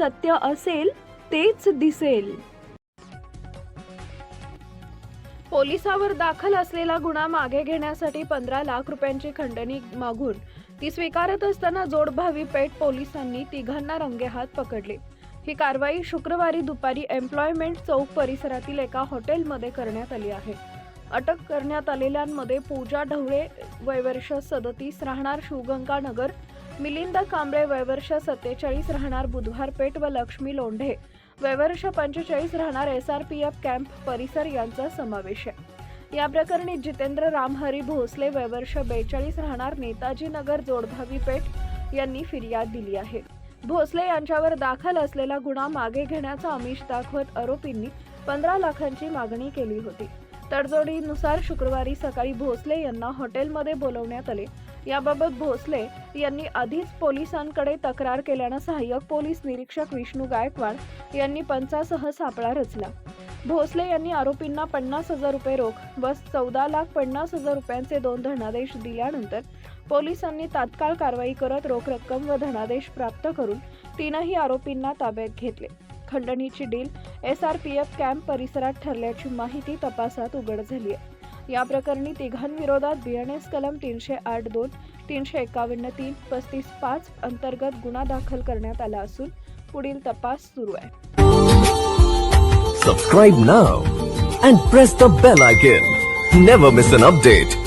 सत्य असेल तेच दिसेल. पोलिसावर दाखल असलेला गुन्हा मागे घेण्यासाठी 15 लाख रुपयांची खंडणी मागून ती स्वीकारत असताना जोडभावी पेठ पोलिसांनी तिघांना रंगेहात पकडले. ही कारवाई शुक्रवारी दुपारी एम्प्लॉयमेंट चौक परिसरातील एका हॉटेलमध्ये करण्यात आली आहे. अटक करण्यात आलेल्यांमध्ये पूजा ढवळे वय वर्ष 37 राहणार शिवगंगा नगर, मिलिंद कांबळे वय वर्ष 47 राहणार बुधवार पेठ व लक्ष्मी लोंढे वय वर्ष 45 राहणार SRPF कॅम्प परिसर यांचा समावेश आहे. या प्रकरणी जितेंद्र रामहरी भोसले वय वर्ष 42 राहणार नेताजी नगर जोडभावी पेठ यांनी फिर्याद दिली आहे. भोसले यांच्यावर दाखल असलेला गुन्हा मागे घेण्याचा आमिष दाखवत आरोपींनी 15 लाखांची मागणी केली होती. तडजोडीनुसार शुक्रवारी सकाळी भोसले यांना हॉटेलमध्ये बोलवण्यात आले. याबाबत भोसले यांनी आधीच पोलिसांकडे तक्रार केल्यानं सहाय्यक पोलीस निरीक्षक विष्णू गायकवाड यांनी पंचासह सापळा रचला. भोसले यांनी आरोपींना 50,000 रुपये रोख व 14,50,000 रुपयांचे 2 धनादेश दिल्यानंतर पोलिसांनी तात्काळ कारवाई करत रोख रक्कम व धनादेश प्राप्त करून तीनही आरोपींना ताब्यात घेतले. खंडणीची डील SRPF कॅम्प परिसरात ठरल्याची माहिती तपासात उघड झाली आहे. या प्रकरणी तिघांविरोधात BNS कलम 308(2), 351(3), 35(5) अंतर्गत गुन्हा दाखल करण्यात आला असून पुढील तपास सुरू आहे. Subscribe now and press the bell icon. Never miss an update.